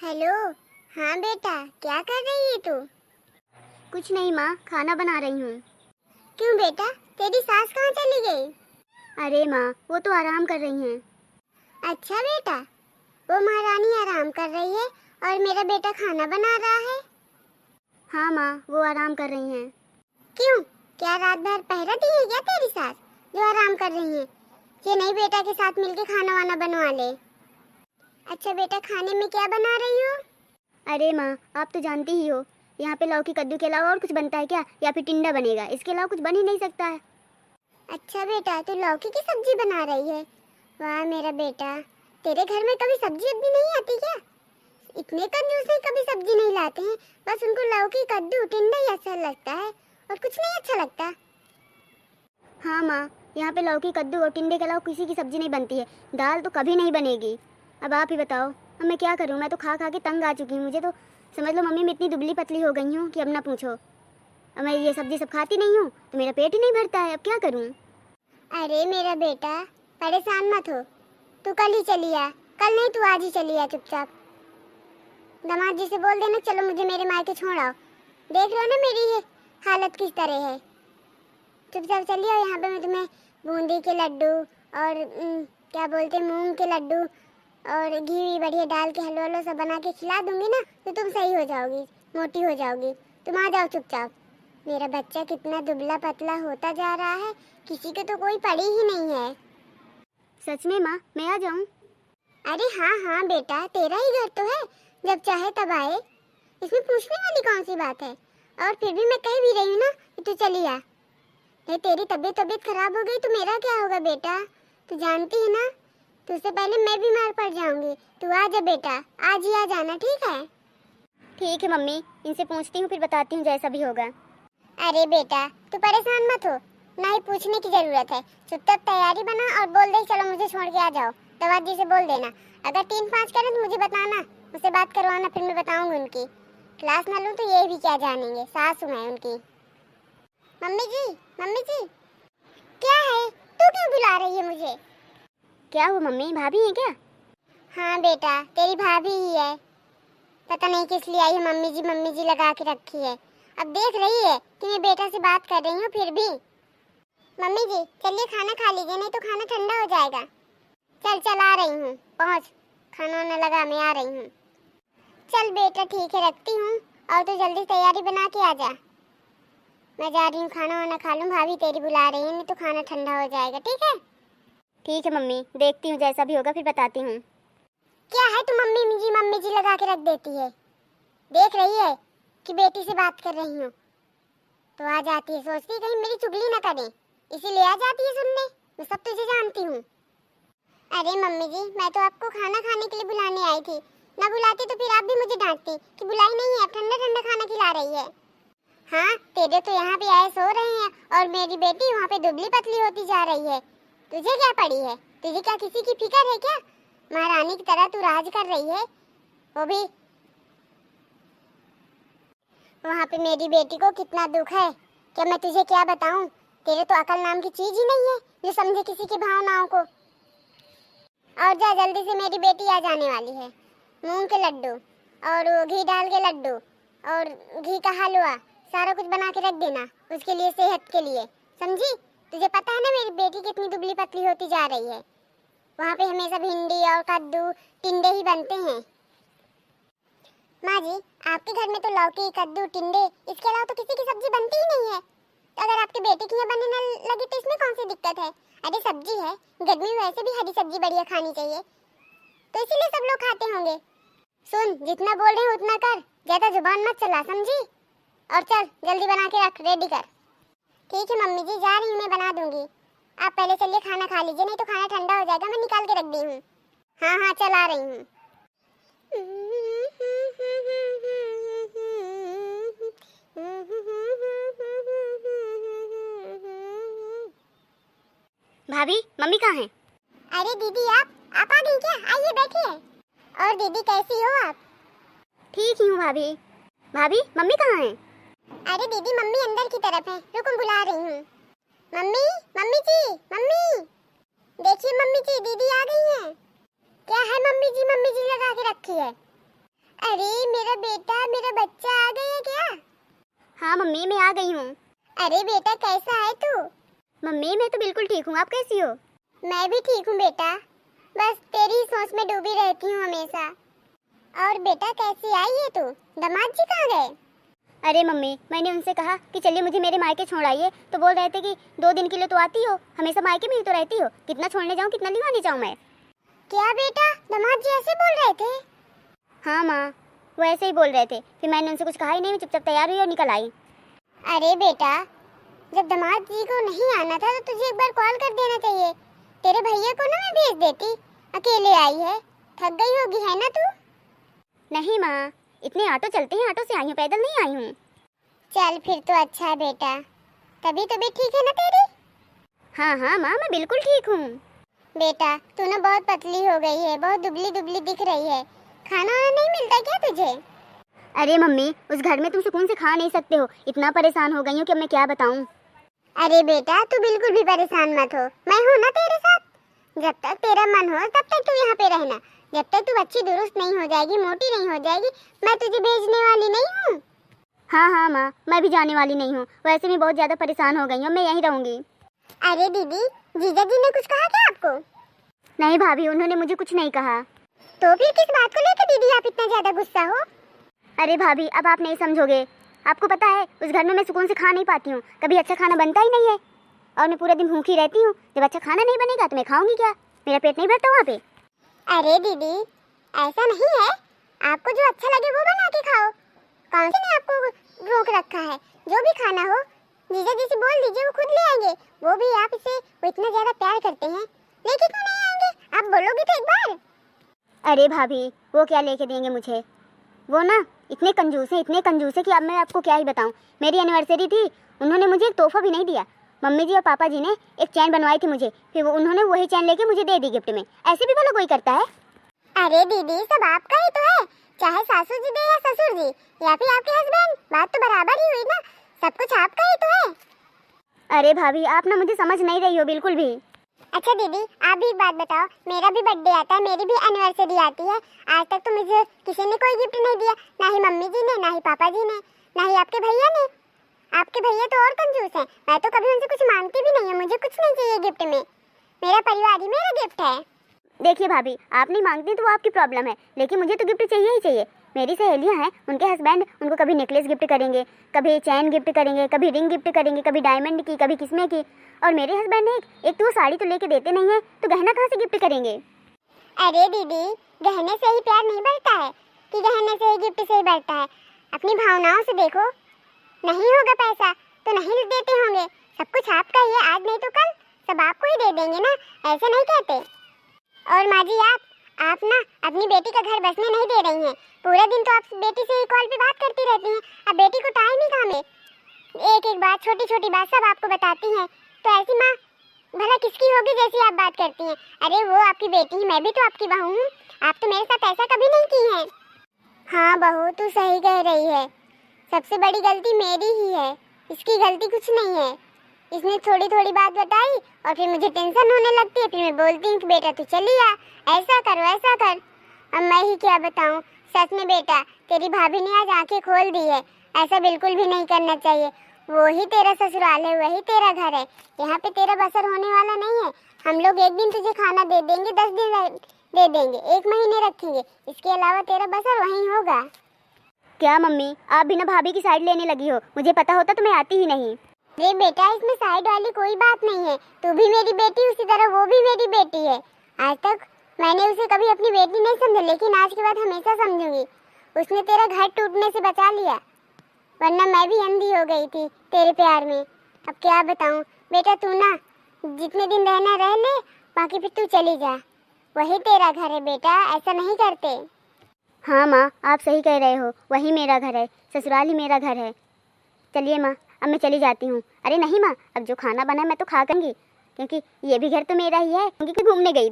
Hello. हाँ बेटा, क्या कर रही है तू? कुछ नहीं माँ, खाना बना रही हूँ। क्यों बेटा, तेरी सास कहाँ चली गई? अरे माँ, वो तो आराम कर रही हैं। अच्छा बेटा, वो महारानी आराम कर रही है और मेरा बेटा खाना बना रहा है। हाँ माँ, वो आराम कर रही हैं। क्यों, क्या रात भर पहरा दी है क्या तेरी सास जो आराम कर रही है? ये नहीं बेटा के साथ मिलके खाना वाना बनवा ले। अच्छा बेटा, खाने में क्या बना रही हो? अरे माँ, आप तो जानती ही हो, यहाँ पे लौकी कद्दू के अलावा और कुछ बनता है क्या? या फिर टिंडा बनेगा, इसके अलावा कुछ बन ही नहीं सकता है। अच्छा बेटा, तू लौकी की सब्जी बना रही है? वाह मेरा बेटा, तेरे घर में कभी सब्जी अब्जी नहीं आती क्या? इतने कंजूस है, कभी सब्जी नहीं लाते हैं, बस उनको लौकी कद्दू टिंडा ही अच्छा लगता है और कुछ नहीं अच्छा लगता। हाँ माँ, यहाँ पे लौकी कद्दू और टिंडे के अलावा किसी की सब्जी नहीं बनती है। दाल तो कभी नहीं बनेगी। अब आप ही बताओ, अब मैं क्या करूँ? मैं तो खा खा के तंग आ चुकी हूँ। मुझे तो समझ लो मम्मी, मैं इतनी दुबली पतली हो गई हूँ कि अब ना पूछो। अब मैं ये सब्जी सब खाती नहीं हूँ तो मेरा पेट ही नहीं भरता है। अब क्या करूँ? अरे मेरा बेटा, परेशान मत हो, तू कल ही चली आ। कल नहीं, तू आज ही चली आ चुपचाप। दामाद जी से बोल देना, चलो मुझे मेरे मायके छोड़ आओ। देख लो ना मेरी ये हालत किस तरह है। चुपचाप चली आओ, यहाँ पे मैं तुम्हें बूंदी के लड्डू और क्या बोलते हैं, मूंग के लड्डू और घी बढ़िया डाल के हलवा वलवा सब बना के खिला दूंगी ना, तो तुम सही हो जाओगी, मोटी हो जाओगी। तुम आ जाओ चुपचाप। मेरा बच्चा कितना दुबला पतला होता जा रहा है, किसी के तो कोई पड़ी ही नहीं है। सच में माँ, मैं आ जाऊँ? अरे हाँ हाँ बेटा, तेरा ही घर तो है, जब चाहे तब आए, इसमें पूछने वाली कौन सी बात है। और फिर भी मैं कह भी रही हूँ ना कि तू चली आ। नहीं, तेरी तबीयत खराब हो गई तो मेरा क्या होगा बेटा? तू जानती है ना, तुझसे पहले मैं बीमार पड़ जाऊंगी। तू आ जा बेटा, आज ही आ जाना, ठीक है? ठीक है मम्मी, इनसे पूछती हूँ, फिर बताती हूँ जैसा भी होगा। अरे बेटा, तू परेशान मत हो, ना ही पूछने की जरूरत है। चुपचाप तैयारी बना और बोल दे चलो मुझे छोड़ के आ जाओ। दवाद जी से बोल देना, अगर 3-5 करें तो मुझे बताना, मुझसे बात करवाना, फिर मैं बताऊंगी उनकी। क्लास ना लूँ तो ये भी क्या जानेंगे, सासू है उनकी। मम्मी जी, मम्मी जी। क्या है, तू क्यों बुला रही है मुझे? क्या हुआ मम्मी, भाभी हैं क्या? हाँ बेटा, तेरी भाभी ही है। पता नहीं किस लिए आई है, मम्मी जी लगा के रखी है। अब देख रही है कि मैं बेटा से बात कर रही हूँ, फिर भी। मम्मी जी चलिए खाना खा लीजिए, नहीं तो खाना ठंडा हो जाएगा। चल चल आ रही हूँ, पहुँच, खाना वाना लगा, मैं आ रही हूँ। चल बेटा ठीक है, रखती हूँ, और तू जल्दी तैयारी बना के आ जा। मैं जा रही हूँ, खाना वाना खा लूँ, भाभी तेरी बुला रही है, नहीं तो खाना ठंडा हो जाएगा, ठीक है? ठीक है मम्मी, देखती हूँ जैसा भी होगा, फिर बताती हूँ। क्या है तू मम्मी जी लगा के रख देती है? देख रही है कि बेटी से बात कर रही हूँ तो आ जाती है, सोचती कहीं मेरी चुगली न करे, इसीलिए आ जाती है सुनने। मैं सब तुझे जानती हूँ। अरे मम्मी जी, मैं तो आपको खाना खाने के लिए बुलाने आई थी, ना बुलाती तो फिर आप भी मुझे डांटती कि बुलाई नहीं है, ठंडा ठंडा खाना खिला रही है। हाँ, तेरे तो यहाँ पे आए सो रहे हैं और मेरी बेटी वहाँ पे दुबली पतली होती जा रही है। तुझे क्या पड़ी है? तुझे क्या किसी की फिक्र है क्या? महारानी की तरह तू राज कर रही है, वो भी वहाँ पे। मेरी बेटी को कितना दुख है, क्या मैं तुझे क्या बताऊं? तेरे तो अकल नाम की चीज ही नहीं है जो समझे किसी की भावनाओं को। और जा जल्दी से, मेरी बेटी आ जाने वाली है। मूंग के लड्डू और वो घी डाल के लड्डू और घी का हलवा सारा कुछ बना के रख देना उसके लिए, सेहत के लिए, समझी? तुझे पता है ना मेरी बेटी कितनी दुबली पतली होती जा रही है। वहाँ पे हमेशा भिंडी और कद्दू टिंडे ही बनते हैं। माँ जी, आपके घर में तो लौकी कद्दू टिंडे, इसके अलावा तो किसी की सब्जी बनती ही नहीं है, तो अगर आपके बेटे की यहाँ बनने न लगी तो इसमें कौन सी दिक्कत है? अरे सब्जी है, गर्मी में वैसे भी हरी सब्जी बढ़िया खानी चाहिए, तो इसीलिए सब लोग खाते होंगे। सुन, जितना बोल रही हूँ उतना कर, ज्यादा जुबान मत चला, समझी? और चल जल्दी बना के रख, रेडी कर। ठीक है मम्मी जी, जा रही हूँ, मैं बना दूंगी। आप पहले चलिए खाना खा लीजिए, नहीं तो खाना ठंडा हो जाएगा, मैं निकाल के रख दी हूँ। हाँ हाँ, चल आ रही हूँ। भाभी, मम्मी कहाँ हैं? अरे दीदी, आप आ गई क्या? आइए बैठिए। और दीदी कैसी हो आप? ठीक ही हूँ भाभी। भाभी, मम्मी कहाँ हैं? अरे दीदी, मम्मी अंदर की तरफ है, रुको बुला रही हूँ। मम्मी, मम्मी जी, मम्मी, देखिए मम्मी जी, दीदी आ गई हैं। क्या है मम्मी जी लगा के रखी है? अरे मेरा बेटा, मेरा बच्चा आ गया क्या? हाँ मम्मी, मैं आ गई हूँ। अरे बेटा कैसा है तू? मम्मी मैं तो बिल्कुल ठीक हूँ, आप कैसी हो? मैं भी ठीक हूँ बेटा, बस तेरी ही सोच में डूबी रहती हूँ हमेशा। और बेटा कैसी आई है तू? दामाद जी कहाँ गए? अरे मम्मी, मैंने उनसे कहा कि चलिए मुझे मेरे मायके छोड़ आइए, तो बोल रहे थे कि 2 दिन के लिए तो आती हो, हमेशा मायके में ही तो रहती हो, कितना छोड़ने जाऊँ कितना लिवाने जाऊँ मैं? क्या बेटा, दामाद जी ऐसे बोल रहे थे? हाँ माँ, वो ऐसे ही बोल रहे थे। फिर मैंने उनसे कुछ कहा ही नहीं, मैं चुपचाप तैयार हुई और निकल आई। अरे बेटा, जब दामाद जी को नहीं आना था तो तुझे एक बार कॉल कर देना चाहिए। तेरे भैया को ना मैं भेज देती, अकेले आई है, थक गई होगी है ना तू? नहीं माँ, इतने ऑटो चलते हैं, ऑटो से आई हूँ, पैदल नहीं आई हूँ। चल फिर तो अच्छा है बेटा, तभी तबीयत ठीक है ना तेरी? हाँ हाँ माँ, मैं बिल्कुल ठीक हूँ। बेटा तू ना बहुत पतली हो गई है, बहुत दुबली दुबली दिख रही है, खाना वाना नहीं मिलता क्या तुझे? अरे मम्मी, उस घर में तुम सुकून से खा नहीं सकते हो, इतना परेशान हो गई हूँ कि अब मैं क्या बताऊँ। अरे बेटा तू बिल्कुल भी परेशान मत हो, मैं हूँ ना तेरे साथ। जब तक तेरा मन हो तब तक तू यहाँ पे रहना, जब तक तू अच्छी दुरुस्त नहीं हो जाएगी, मोटी नहीं हो जाएगी, मैं तुझे भेजने वाली नहीं हूँ। हाँ हाँ माँ, मैं भी जाने वाली नहीं हूँ, वैसे भी बहुत ज़्यादा परेशान हो गई हूँ, मैं यहीं रहूँगी। अरे दीदी, जीजा जी ने कुछ कहा क्या आपको? नहीं भाभी, उन्होंने मुझे कुछ नहीं कहा। तो फिर किस बात को लेकर दीदी आप इतना ज्यादा गुस्सा हो? अरे भाभी, अब आप नहीं समझोगे, आपको पता है उस घर में मैं सुकून से खा नहीं पाती हूँ, कभी अच्छा खाना बनता ही नहीं है, और मैं पूरा दिन भूखी रहती हूँ। जब अच्छा खाना नहीं बनेगा तो मैं खाऊंगी क्या? मेरा पेट नहीं भरता वहाँ पे। अरे दीदी ऐसा नहीं है, आपको जो अच्छा लगे वो बना के खाओ, कौन से ने आपको रोक रखा है? जो भी खाना हो जीजा जी से बोल दीजिए, वो खुद ले आएंगे। वो भी आप इसे वो इतना ज्यादा प्यार करते हैं, लेके क्यों नहीं आएंगे? आप बोलोगे तो एक बार। अरे भाभी, वो क्या लेके देंगे मुझे? वो ना इतने कंजूस है कि अब मैं आपको क्या ही बताऊं। मेरी एनिवर्सरी थी, उन्होंने मुझे एक तोहफा भी नहीं दिया। मम्मी जी और पापा जी ने एक चैन बनवाई थी मुझे, फिर उन्होंने वही चैन लेके मुझे दे दी गिफ्ट में। ऐसे भी भला कोई करता है? अरे दीदी सब आपका ही तो है, चाहे सासू जी दे या ससुर जी या फिर आपके हस्बैंड, बात तो बराबर ही हुई ना, सब कुछ आपका ही तो है। अरे भाभी, आप ना मुझे समझ नहीं रही हो बिल्कुल भी। अच्छा दीदी आप भी एक बात बताओ, मेरा भी बर्थडे आता है, मेरी भी एनिवर्सरी आती है, आज तक तो मुझे किसी ने कोई गिफ्ट नहीं दिया, ना ही मम्मी जी ने, ना ही पापा जी ने, ना ही आपके भैया ने। आपके भैया तो और कंजूस हैं, मैं तो कभी उनसे कुछ मांगती भी नहीं हूँ, मुझे कुछ नहीं चाहिए गिफ्ट में, मेरा परिवार ही मेरा गिफ्ट है। देखिए भाभी, आप नहीं मांगती तो वो आपकी प्रॉब्लम है, लेकिन मुझे तो गिफ्ट चाहिए ही चाहिए। मेरी सहेलियां हैं, उनके हस्बैंड उनको कभी नेकलेस गिफ्ट करेंगे, कभी चैन गिफ्ट करेंगे, कभी रिंग गिफ्ट करेंगे, कभी डायमंड की, कभी किस्में की, और मेरे हस्बैंड ने एक तो वो साड़ी तो लेके देते नहीं है, तो गहना कहाँ से गिफ्ट करेंगे? अरे दीदी गहने से ही प्यार नहीं बढ़ता है कि गहने से ही गिफ्ट से ही बढ़ता है, अपनी भावनाओं से देखो, नहीं होगा पैसा तो नहीं देते होंगे, सब कुछ आपका ही है, आज नहीं तो कल सब आपको ही दे देंगे ना, ऐसे नहीं कहते। और माँ जी आप ना अपनी बेटी का घर बसने नहीं दे रही हैं, पूरा दिन तो आप बेटी से कॉल पे बात करती रहती हैं, अब बेटी को टाइम ही कहाँ मिले, एक एक बात छोटी छोटी बात सब आपको बताती हैं, तो ऐसी माँ भला किसकी होगी जैसी आप बात करती हैं? अरे वो आपकी बेटी ही, मैं भी तो आपकी बहू हूँ, आप तो मेरे साथ ऐसा कभी नहीं की है। हाँ बहू तू सही कह रही है, सबसे बड़ी गलती मेरी ही है, इसकी गलती कुछ नहीं है, इसने थोड़ी थोड़ी बात बताई और फिर मुझे टेंशन होने लगती है, फिर मैं बोलती हूँ कि बेटा तू चली आ, ऐसा कर वैसा कर। अब मैं ही क्या बताऊँ, सच में बेटा तेरी भाभी ने आज आंखें खोल दी है, ऐसा बिल्कुल भी नहीं करना चाहिए, वो ही तेरा ससुराल है, वही तेरा घर है, यहाँ पे तेरा बसर होने वाला नहीं है। हम लोग एक दिन तुझे खाना दे देंगे, 10 दिन दे देंगे, 1 महीने रखेंगे, इसके अलावा तेरा बसर वहीं होगा। क्या मम्मी, आप भी ना भाभी की साइड लेने लगी हो? मुझे पता होता तो मैं आती ही नहीं। अरे बेटा इसमें साइड वाली कोई बात नहीं है, तू भी मेरी बेटी उसी तरह वो भी मेरी बेटी है, आज तक मैंने उसे कभी अपनी बेटी नहीं समझा, लेकिन आज के बाद हमेशा समझूंगी। उसने तेरा घर टूटने से बचा लिया, वरना मैं भी अंधी हो गई थी तेरे प्यार में। अब क्या बताऊं बेटा, तू ना जितने दिन रहना रह ले, बाकी फिर तू चली जा, वही तेरा घर है बेटा, ऐसा नहीं करते। हाँ माँ, आप सही कह रहे हो, वही मेरा घर है, ससुराल ही मेरा घर है। चलिए माँ, अब मैं चली जाती हूँ। अरे नहीं माँ, अब जो खाना बना मैं तो खा करूँगी, क्योंकि ये भी घर तो मेरा ही है, क्योंकि घूमने गई।